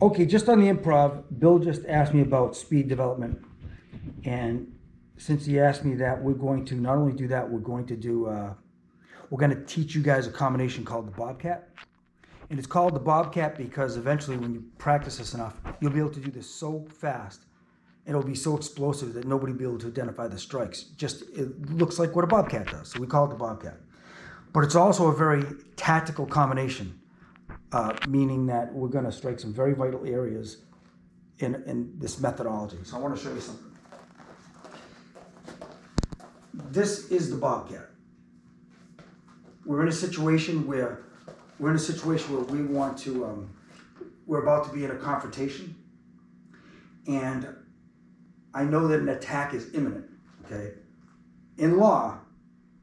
Okay, just on the improv, Bill just asked me about speed development. And since he asked me that, we're going to not only do that, we're going to teach you guys a combination called the Bobcat. And it's called the Bobcat because eventually when you practice this enough, you'll be able to do this so fast. It'll be so explosive that nobody will be able to identify the strikes. Just, it looks like what a Bobcat does. So we call it the Bobcat. But it's also a very tactical combination, meaning that we're going to strike some very vital areas in this methodology. So I want to show you something. This is the Bobcat. We're in a situation where we want to, we're about to be in a confrontation, and I know that an attack is imminent, okay? In law,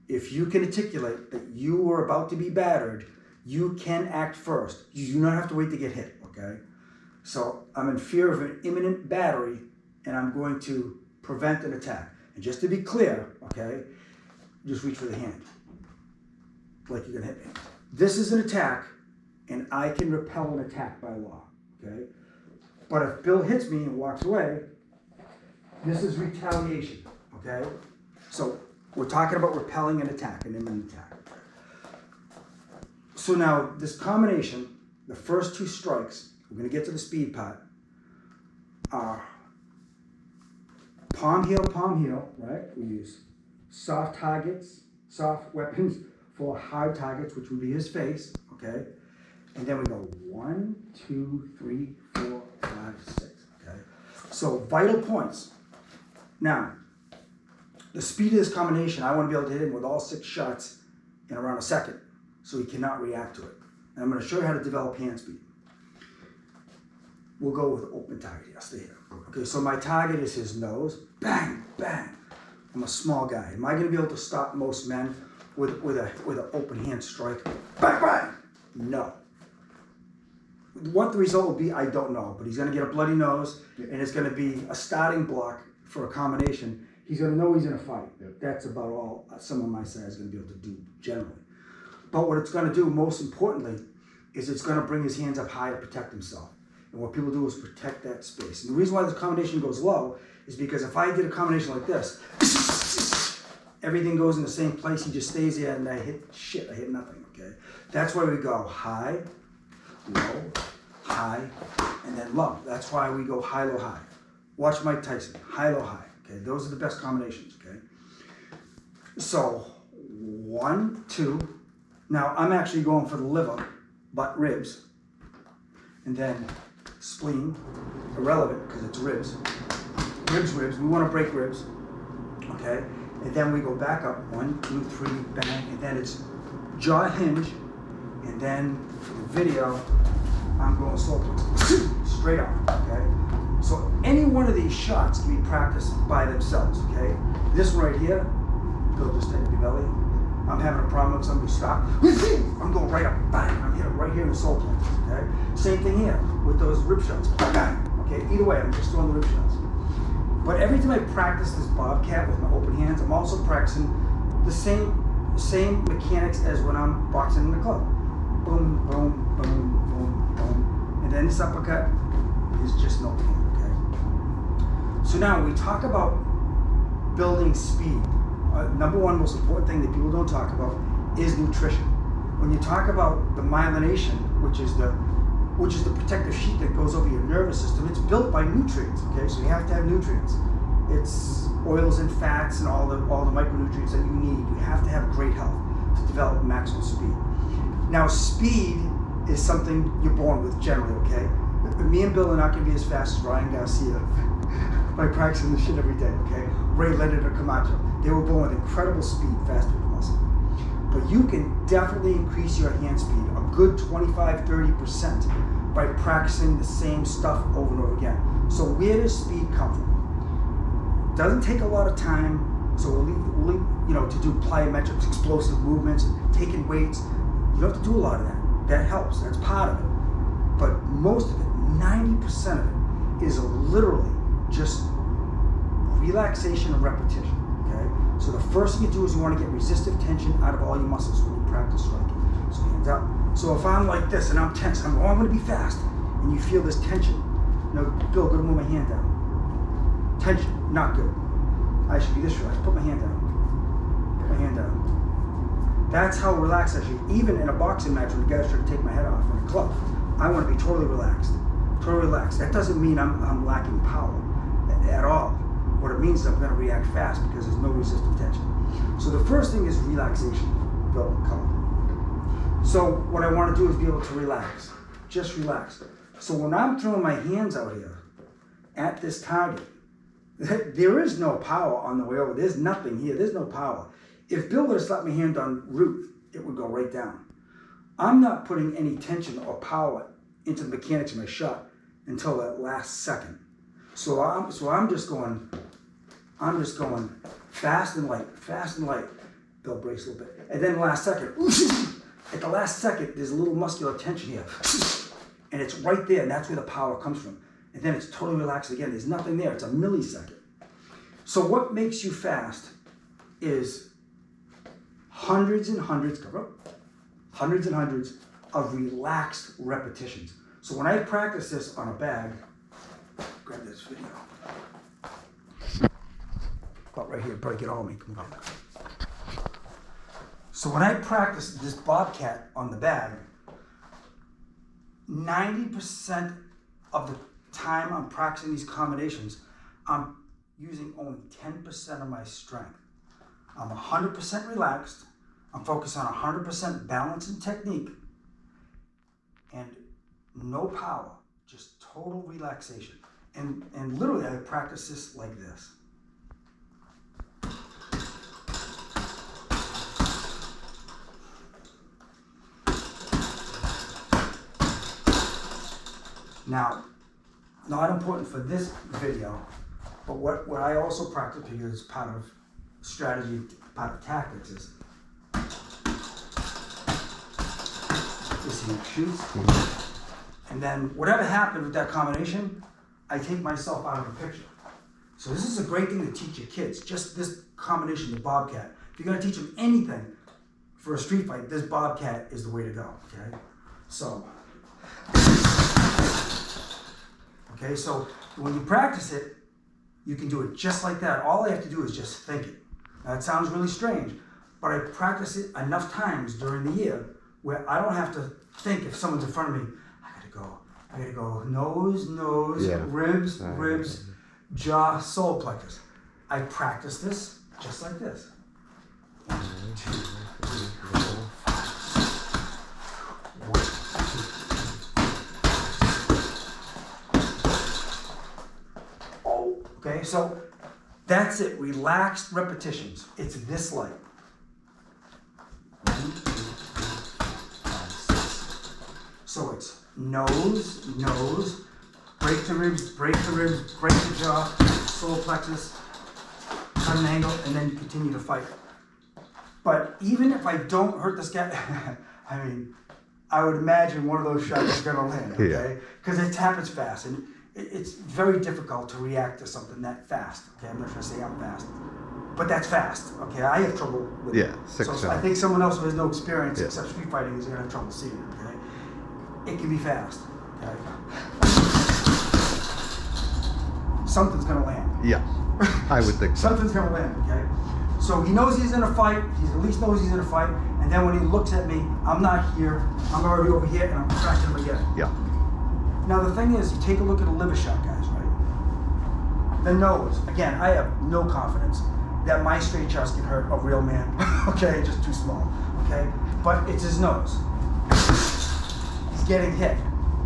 if you can articulate that you are about to be battered, you can act first. You do not have to wait to get hit, okay? So I'm in fear of an imminent battery, and I'm going to prevent an attack. And just to be clear, okay, just reach for the hand, like you're gonna hit me. This is an attack, and I can repel an attack by law, okay? But if Bill hits me and walks away, this is retaliation, okay? So we're talking about repelling an attack, an imminent attack. So now this combination, the first two strikes, we're gonna get to the speed part, are palm heel, right? We use soft targets, soft weapons for hard targets, which would be his face, okay? And then we go 1, 2, 3, 4, 5, 6, okay? So vital points. Now, the speed of this combination, I want to be able to hit him with all 6 shots in around a second, so he cannot react to it. And I'm going to show you how to develop hand speed. We'll go with open target. Yeah, stay here. Okay, so my target is his nose. Bang, bang. I'm a small guy. Am I going to be able to stop most men with an open hand strike? Bang, bang. No. What the result will be, I don't know. But he's going to get a bloody nose, and it's going to be a starting block for a combination. He's going to know he's in a fight. That's about all someone my size is going to be able to do generally. But what it's going to do, most importantly, is it's going to bring his hands up high to protect himself. And what people do is protect that space. And the reason why this combination goes low is because if I did a combination like this, everything goes in the same place, he just stays there, and I hit nothing, okay? That's why we go high, low, high, and then low. That's why we go high, low, high. Watch Mike Tyson, high, low, high, okay? Those are the best combinations, okay? So, 1, 2. Now, I'm actually going for the liver, butt, ribs, and then spleen, irrelevant because it's ribs. Ribs, we want to break ribs, okay? And then we go back up, 1, 2, 3, bang, and then it's jaw hinge, and then for the video, I'm going slow, straight up, okay? So any one of these shots can be practiced by themselves, okay? This one right here, go just take the belly. I'm having a problem with somebody stop. I'm going right up, bang, I'm hitting right here in the soul plexus, okay? Same thing here with those rib shots, bang, okay? Either way, I'm just throwing the rib shots. But every time I practice this Bobcat with my open hands, I'm also practicing the same mechanics as when I'm boxing in the club. Boom, boom, boom, boom, boom. And then this uppercut is just no pain, okay? So now we talk about building speed. Number one most important thing that people don't talk about is nutrition. When you talk about the myelination, which is the protective sheet that goes over your nervous system, it's built by nutrients, okay? So you have to have nutrients. It's oils and fats and all the micronutrients that you need. You have to have great health to develop maximal speed. Now, speed is something you're born with generally, okay? Me and Bill are not going to be as fast as Ryan Garcia by practicing this shit every day, okay? Ray Leonard or Camacho. They were born with incredible speed, faster than muscle. But you can definitely increase your hand speed a good 25-30% by practicing the same stuff over and over again. So where does speed come from? It doesn't take a lot of time. So we'll to do plyometrics, explosive movements, taking weights. You don't have to do a lot of that. That helps. That's part of it. But most of it, 90% of it, is literally just relaxation and repetition. Okay? So the first thing you do is you want to get resistive tension out of all your muscles when you practice striking. So hands up. So if I'm like this and I'm tense, I'm going to be fast. and you feel this tension. You know, Bill, go to move my hand down. Tension, not good. I should be this relaxed. Put my hand down. Put my hand down. That's how relaxed I should be. Even in a boxing match when the guys try to take my head off in a club, I want to be totally relaxed. Totally relaxed. That doesn't mean I'm lacking power at all. What it means is I'm going to react fast because there's no resistant tension. So the first thing is relaxation. Go, come. So what I want to do is be able to relax. Just relax. So when I'm throwing my hands out here at this target, there is no power on the way over. There's nothing here. There's no power. If Bill would have slapped my hand on Ruth, it would go right down. I'm not putting any tension or power into the mechanics of my shot until that last second. So I'm just going fast and light. Bill breaks a little bit. And then the last second, at the last second, there's a little muscular tension here. And it's right there, and that's where the power comes from. And then it's totally relaxed again. There's nothing there. It's a millisecond. So what makes you fast is hundreds and hundreds of relaxed repetitions. So when I practice this on a bag, grab this video. About right here, break it all me. Come on. So when I practice this Bobcat on the bag, 90% of the time I'm practicing these combinations, I'm using only 10% of my strength. I'm 100% relaxed. I'm focused on 100% balance and technique, and no power, just total relaxation. And literally I practice this like this. Now, not important for this video, but what I also practice here as part of strategy, part of tactics is this here shoots. And then whatever happened with that combination, I take myself out of the picture. So this is a great thing to teach your kids, just this combination, the Bobcat. If you're gonna teach them anything for a street fight, this Bobcat is the way to go, okay? So when you practice it, you can do it just like that. All I have to do is just think it. Now it sounds really strange, but I practice it enough times during the year where I don't have to think if someone's in front of me, I gotta go nose, ribs, jaw, solar plexus. I practice this just like this. 1, 2, 3, 4, 5. Okay, so that's it. Relaxed repetitions. It's this light. 1, 2, 3, 4, 5, 6. So it's nose, break the ribs, break the jaw, solar plexus, cut an angle, and then continue to fight. But even if I don't hurt this guy, I mean, I would imagine one of those shots is gonna land, okay? Because it happens fast, and it's very difficult to react to something that fast, okay? I'm not gonna say I'm fast, but that's fast, okay? I have trouble with it. So I think someone else who has no experience except street fighting is gonna have trouble seeing it, okay? It can be fast, okay? Something's gonna land. Yeah, I would think so. Something's gonna land, okay? So he knows he's in a fight, he at least knows he's in a fight, and then when he looks at me, I'm not here, I'm already over here, and I'm cracking him again. Yeah. Now the thing is, you take a look at a liver shot, guys, right? The nose, again, I have no confidence that my straight shots can hurt a real man, okay? Just too small, okay? But it's his nose. He's getting hit.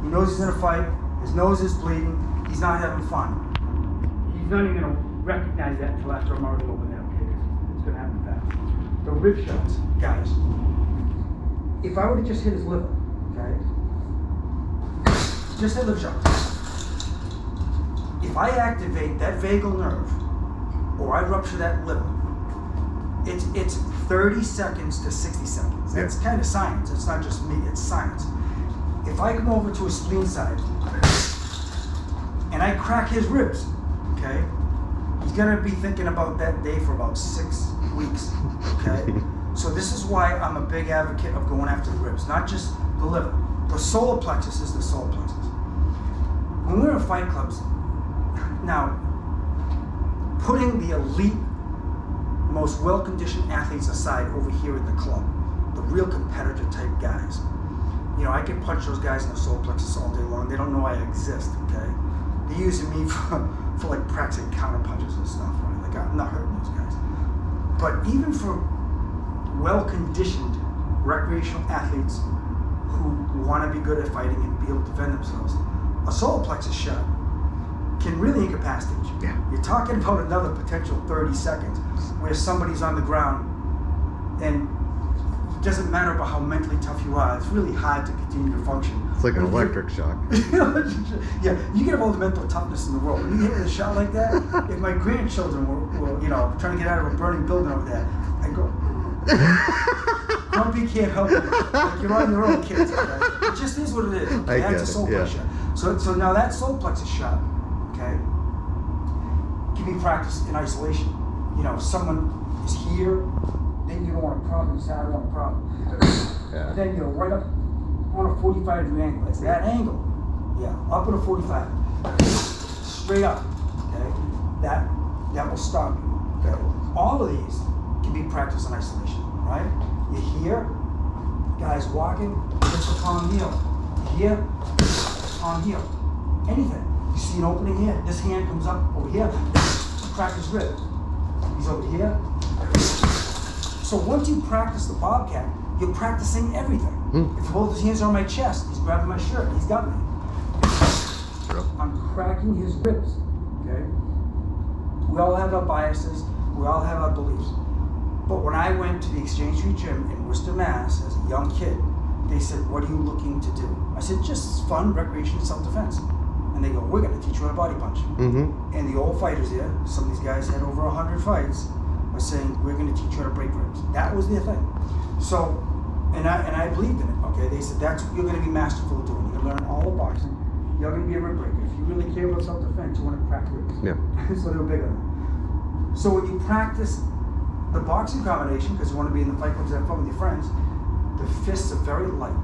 He knows he's in a fight, his nose is bleeding, he's not having fun. He's not even gonna recognize that until after I'm already over there, okay? It's gonna happen fast. The rib shots, guys, if I were to just hit his liver, okay? Just hit lip shot. If I activate that vagal nerve, or I rupture that liver, it's 30 seconds to 60 seconds. That's kind of science. It's not just me, it's science. If I come over to his spleen side, and I crack his ribs, okay, he's gonna be thinking about that day for about 6 weeks, okay? So this is why I'm a big advocate of going after the ribs, not just the liver. The solar plexus is the solar plexus. when we're in fight clubs, now, putting the elite, most well-conditioned athletes aside over here at the club, the real competitor type guys, you know, I can punch those guys in the solar plexus all day long. They don't know I exist, okay? They're using me for like practicing counter punches and stuff, right? Like, I'm not hurting those guys. But even for well-conditioned recreational athletes who want to be good at fighting and be able to defend themselves, a solar plexus shot can really incapacitate you. Yeah. You're talking about another potential 30 seconds where somebody's on the ground, and it doesn't matter about how mentally tough you are, it's really hard to continue to function. It's like an electric shock. Yeah, you get all the mental toughness in the world. When you hit with a shot like that, if my grandchildren were, you know, trying to get out of a burning building over there, I'd go, Grumpy can't help it. Like, you're on your own, kids. Okay? It just is what it is. Okay? I That's get a it, solar plexus shot. So now that solar plexus shot, okay, can be practiced in isolation. You know, someone is here, then you don't want a problem, you say, I don't want a problem. Yeah. Then you're right up on a 45-degree angle. It's that angle. Yeah, up at a 45. Straight up. Okay? That will stop you. Okay? All of these can be practiced in isolation, right? You're here, guys walking, just a palm heel. You're here, palm heel. Anything. You see an opening here, this hand comes up over here, crack his rib. He's over here. So once you practice the Bobcat, you're practicing everything. If both his hands are on my chest, he's grabbing my shirt, he's got me. True. I'm cracking his ribs, okay? We all have our biases, we all have our beliefs. But when I went to the Exchange Street Gym in Worcester, Mass, as a young kid, they said, what are you looking to do? I said, just fun, recreation, self-defense. And they go, we're gonna teach you how to body punch. And the old fighters there, some of these guys had over 100 fights, were saying, we're gonna teach you how to break ribs. That was their thing. So, and I believed in it, okay? They said, that's what you're gonna be masterful at doing. You're gonna learn all of boxing. You're gonna be a rib breaker. If you really care about self-defense, you wanna crack ribs. Yeah. So they were big on that. So when you practice the boxing combination, because you wanna be in the fight clubs that have fun with your friends, the fists are very light.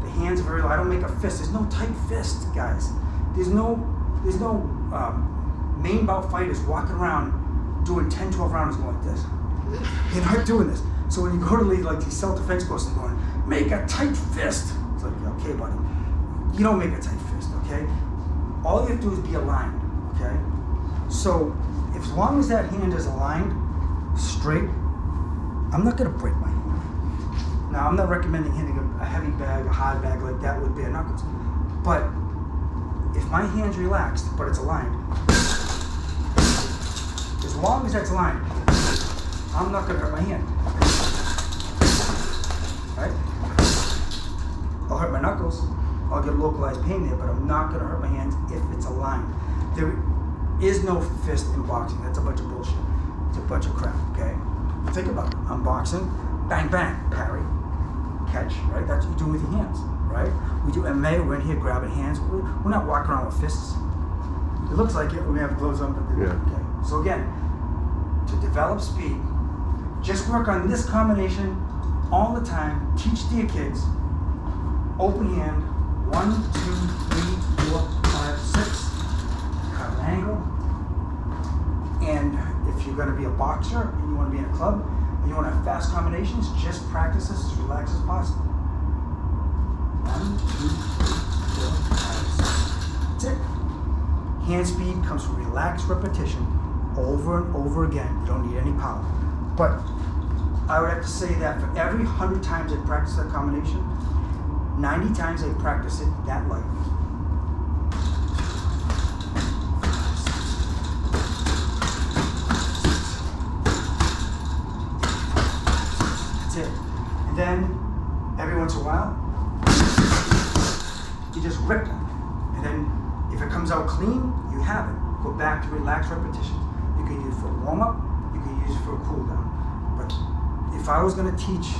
The hands are very light. I don't make a fist. There's no tight fist, guys. There's no main bout fighters walking around doing 10, 12 rounds going like this. You're not doing this. So when you go to like these self-defense courses, they're going, make a tight fist. It's like, okay, buddy. You don't make a tight fist, okay? All you have to do is be aligned, okay? So as long as that hand is aligned, straight, I'm not gonna break my hand. Now, I'm not recommending hitting a heavy bag, a hard bag like that with bare knuckles. But if my hand's relaxed, but it's aligned, as long as that's aligned, I'm not gonna hurt my hand. Right? I'll hurt my knuckles, I'll get a localized pain there, but I'm not gonna hurt my hands if it's aligned. There is no fist in boxing. That's a bunch of bullshit. It's a bunch of crap, okay? Think about it. I'm boxing, bang, bang, parry, catch, right? That's what you do with your hands, right? We do MMA, we're in here grabbing hands. We're not walking around with fists. It looks like it when we have gloves on, but Yeah. okay. So again, to develop speed, just work on this combination all the time. Teach to your kids. Open hand, 1, 2, 3, 4, 5, 6. Cut an angle. And if you're gonna be a boxer and you wanna be in a club, and you want to have fast combinations, just practice this as relaxed as possible. 1, 2, 3, 4, 5, 6. That's it. Hand speed comes from relaxed repetition over and over again. You don't need any power. But I would have to say that for every 100 times I practice that combination, 90 times I practice it that light. And then every once in a while, you just rip them. And then if it comes out clean, you have it. Go back to relaxed repetitions. You can use it for a warm-up, you can use it for a cool down. But if I was gonna teach